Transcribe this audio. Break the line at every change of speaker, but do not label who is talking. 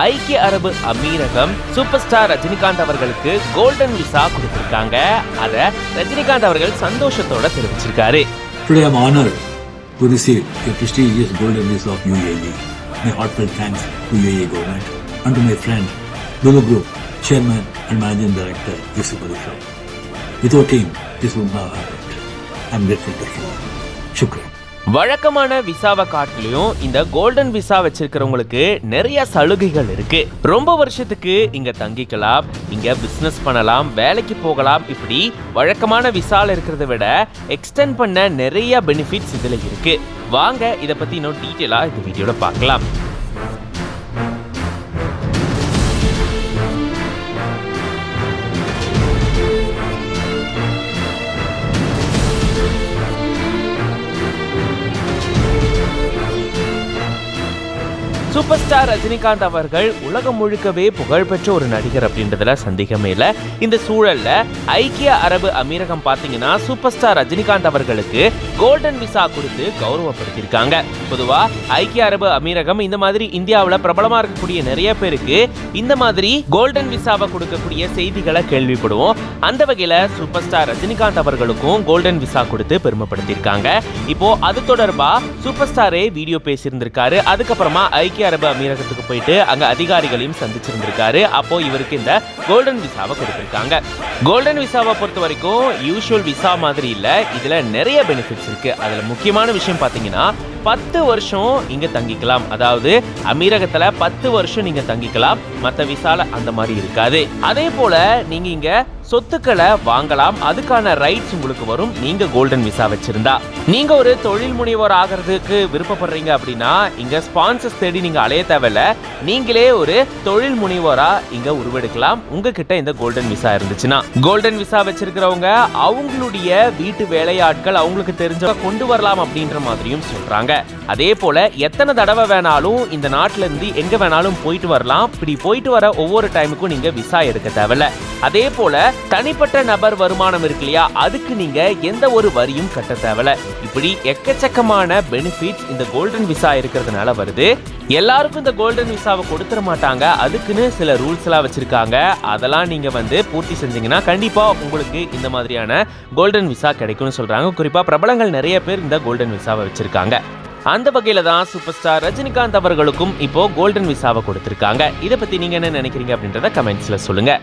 ஐக்கிய அரபு அமீரகம் super star Rajinikanth அவர்களுக்கு கோல்டன் விசா கொடுத்திருக்காங்க. அத ரஜினிகாந்த் அவர்கள் சந்தோஷத்தோட தெரிவிச்சிருக்காரு.
Today I'm honored to receive a prestigious golden visa of UAE. My heartfelt thanks to UAE government and to my friend Lulu Group Chairman and Managing Director Yusuf Ali Shah. Without him, this would not have happened. I'm grateful to him. Shukran.
வழக்கமான விசாவை காட்டிலும் இந்த golden visa வச்சிருக்கிறவங்களுக்கு நிறைய சலுகைகள் இருக்கு. ரொம்ப வருஷத்துக்கு இங்க தங்கிக்கலாம், இங்க பிசினஸ் பண்ணலாம், வேலைக்கு போகலாம். இப்படி வழக்கமான விசால இருக்கிறத விட எக்ஸ்டெண்ட் பண்ண நிறைய பெனிஃபிட்ஸ் இதுல இருக்கு. வாங்க இத பத்தி இன்னும் டீட்டெயிலா இந்த வீடியோல பார்க்கலாம். சூப்பர் ஸ்டார் ரஜினிகாந்த் அவர்கள் உலகம் முழுக்கவே புகழ்பெற்ற ஒரு நடிகர் அப்படின்றதுல சந்தேகமே இல்லை. இந்த சூழல்ல ஐக்கிய அரபு அமீரகம் பாத்தீங்கன்னா சூப்பர் ஸ்டார் ரஜினிகாந்த் அவர்களுக்கு கோல்டன் விசா கொடுத்து கௌரவப்படுத்தியிருக்காங்க. பொதுவா ஐக்கிய அரபு அமீரகம் இந்த மாதிரி இந்தியாவில் பிரபலமா இருக்கக்கூடிய நிறைய பேருக்கு இந்த மாதிரி கோல்டன் விசாவை கொடுக்கக்கூடிய செய்திகளை கேள்விப்படுவோம். அந்த வகையில சூப்பர் ஸ்டார் ரஜினிகாந்த் அவர்களுக்கும் கோல்டன் விசா கொடுத்து பெருமைப்படுத்தியிருக்காங்க. இப்போ அது தொடர்பா சூப்பர் ஸ்டாரே வீடியோ பேசியிருந்திருக்காரு. அதுக்கப்புறமா ஐக்கிய அரபு அமீரகத்துக்கு போயிட்டு அங்க அதிகாரிகளையும் சந்திச்சிருந்திருக்காரு. அப்போ இவருக்கு இந்த கோல்டன் விசாவை கொடுத்திருக்காங்க. கோல்டன் விசாவை பொறுத்த வரைக்கும் யூசுவல் விசா மாதிரி இல்ல, இதுல நிறைய பெனிஃபிட்ஸ் இருக்கு. அதுல முக்கியமான விஷயம் பாத்தீங்கன்னா 10 வருஷம் இங்க தங்கிக்கலாம். அதாவது அமீரகத்துல 10 வருஷம் நீங்க தங்கிக்கலாம். மத்த விசால அந்த மாதிரி இருக்காது. அதே போல நீங்க இங்க சொத்துக்களை வாங்கலாம். அதுக்கான ரைட்ஸ் உங்களுக்கு வரும் நீங்க கோல்டன் விசா வச்சிருந்தா. நீங்க ஒரு தொழில் முனைவோர் ஆகிறதுக்கு விருப்பப்படுறீங்க அப்படின்னா இங்க ஸ்பான்சர்ஸ் தேடி நீங்க அலைய தேவையில்ல. நீங்களே ஒரு தொழில் முனைவோரா இங்க உருவெடுக்கலாம் உங்ககிட்ட இந்த கோல்டன் விசா இருந்துச்சுன்னா. கோல்டன் விசா வச்சிருக்கிறவங்க அவங்களுடைய வீட்டு வேலையாட்கள் அவங்களுக்கு தெரிஞ்ச கொண்டு வரலாம் அப்படின்ற மாதிரியும் சொல்றாங்க. அதே போல எத்தனை தடவை வேணாலும் இந்த நாட்டுல இருந்து எங்க வேணாலும் போயிட்டு வரலாம். இப்படி போயிட்டு வர ஒவ்வொரு டைமுக்கும் நீங்க விசா எடுக்க தேவையில்ல. அதே போல தனிப்பட்ட நபர் வருமானம் இருக்கு இல்லையா, அதுக்கு நீங்க எந்த ஒரு வரியும் கட்ட தேவையில்ல. இப்படி எக்கச்சக்கமான பெனிஃபிட்ஸ் இந்த கோல்டன் விசா இருக்கிறதுனால வருது. எல்லாருக்கும் இந்த கோல்டன் விசாவை கொடுத்துட மாட்டாங்க. அதுக்குன்னு சில ரூல்ஸ் எல்லாம் வச்சிருக்காங்க. அதெல்லாம் நீங்க பூர்த்தி செஞ்சீங்கன்னா கண்டிப்பா உங்களுக்கு இந்த மாதிரியான கோல்டன் விசா கிடைக்கும்னு சொல்றாங்க. குறிப்பா பிரபலங்கள் நிறைய பேர் இந்த கோல்டன் விசாவை வச்சிருக்காங்க. அந்த வகையில தான் சூப்பர் ஸ்டார் ரஜினிகாந்த் அவர்களுக்கும் இப்போ கோல்டன் விசாவை கொடுத்திருக்காங்க. இதை பத்தி நீங்க என்ன நினைக்கிறீங்க அப்படின்றத கமெண்ட்ஸ்ல சொல்லுங்க.